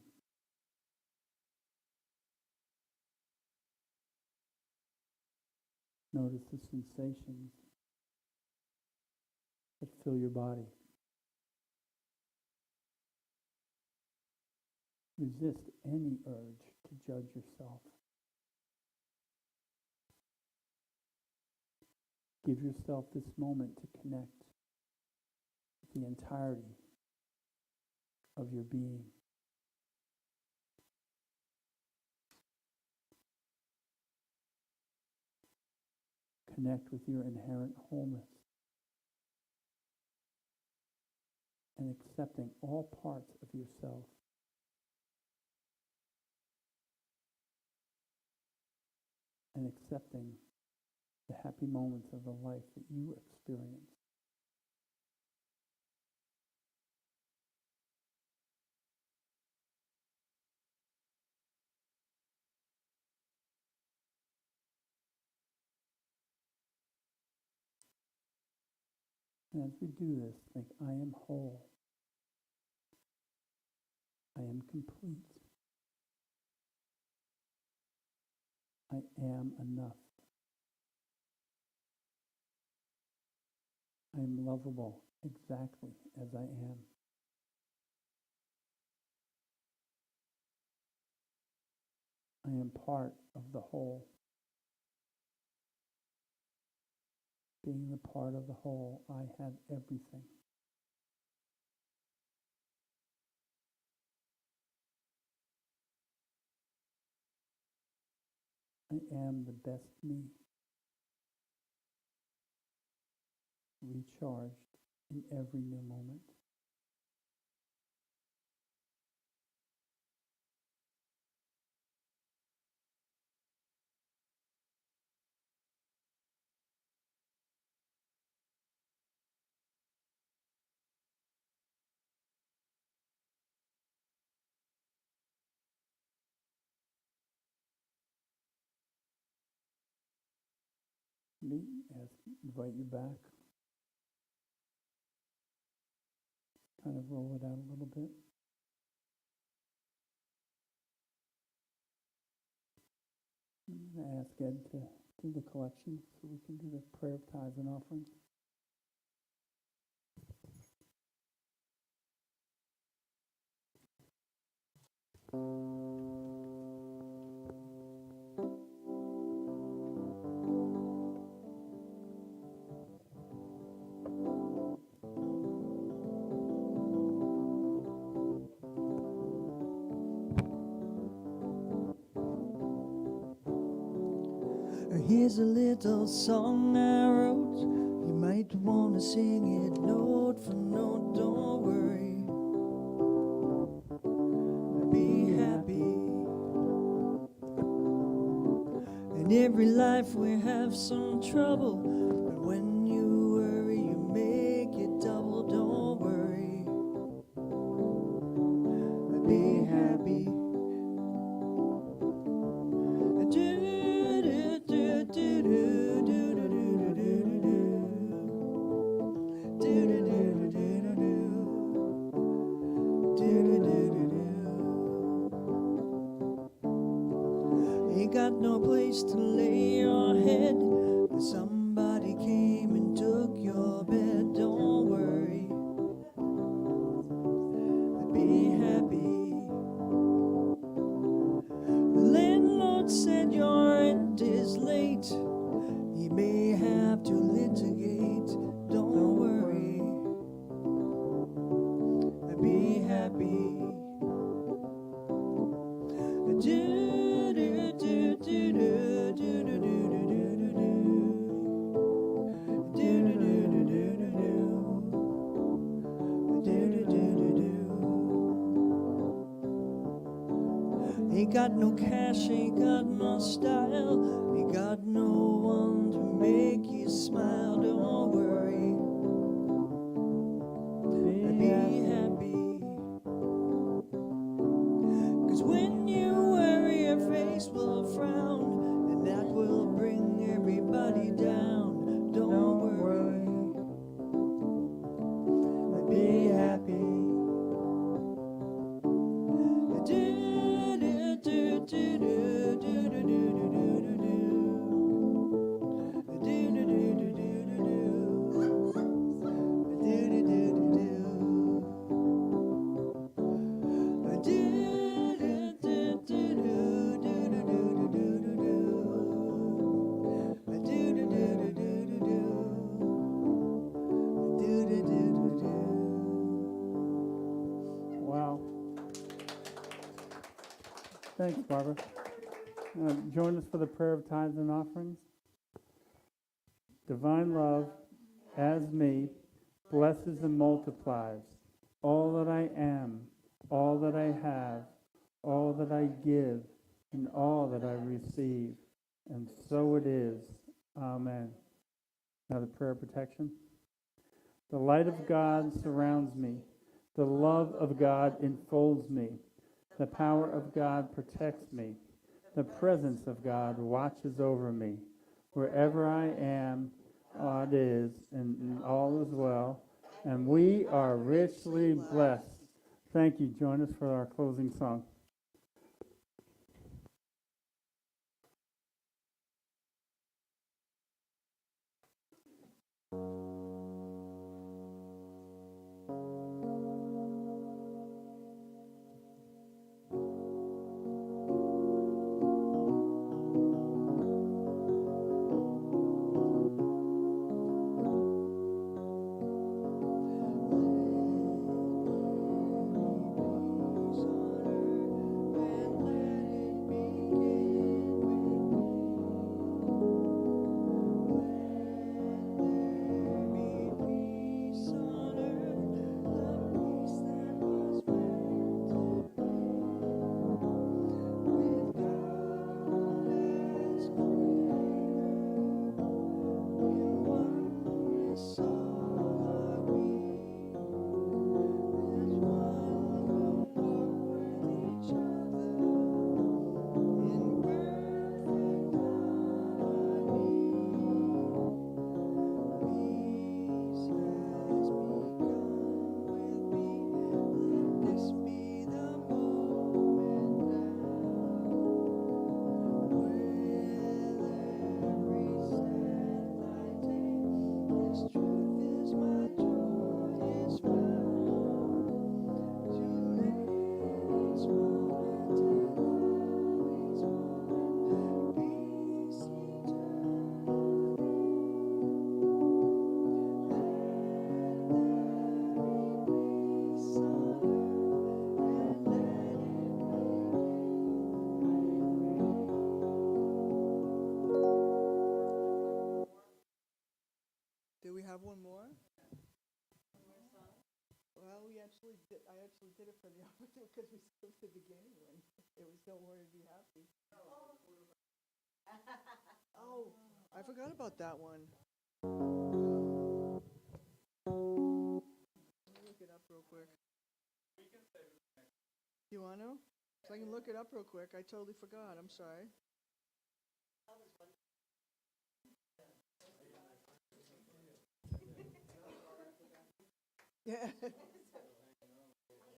Notice the sensations that fill your body. Resist any urge to judge yourself. Give yourself this moment to connect with the entirety of your being. Connect with your inherent wholeness. and accepting all parts of yourself. And accepting the happy moments of the life that you experience. And as we do this, think, I am whole. I am complete. I am enough. I am lovable exactly as I am. I am part of the whole. Being the part of the whole, I have everything. I am the best me, recharged in every new moment. Invite you back. Kind of roll it out a little bit. I'm going to ask Ed to do the collection so we can do the prayer of tithes and offerings. Here's a little song I wrote. You might want to sing it note for note. Don't worry. Be happy. In every life we have some trouble, but when you worry, you make it double. Don't worry. Be happy. Ain't got no place to lay your head. Somebody came and took your bed. Don't worry. Be happy. The landlord said your rent is late. He may have to litigate. Don't worry. Be happy. Ain't got no cash, ain't got no style, ain't got no one to make you smile. Don't worry, be happy. 'Cause when you worry, your face will frown, and that will bring everybody down. Don't worry, be happy. Wow. Thanks, Barbara. Join us for the prayer of tithes and offerings. Divine love, as me, blesses and multiplies all that I am, all that I have, all that I give, and all that I receive. And so it is. Amen. Now the prayer of protection. The light of God surrounds me. The love of God enfolds me. The power of God protects me. The presence of God watches over me. Wherever I am, God is, and all is well. And we are richly blessed. Thank you. Join us for our closing song. Do we have one more? Well, I actually did it for the opportunity because we skipped the beginning when it was Don't Worry, Be Happy. Oh, I forgot about that one. Let me look it up real quick. You want to? So I can look it up real quick. I totally forgot. I'm sorry. Yeah.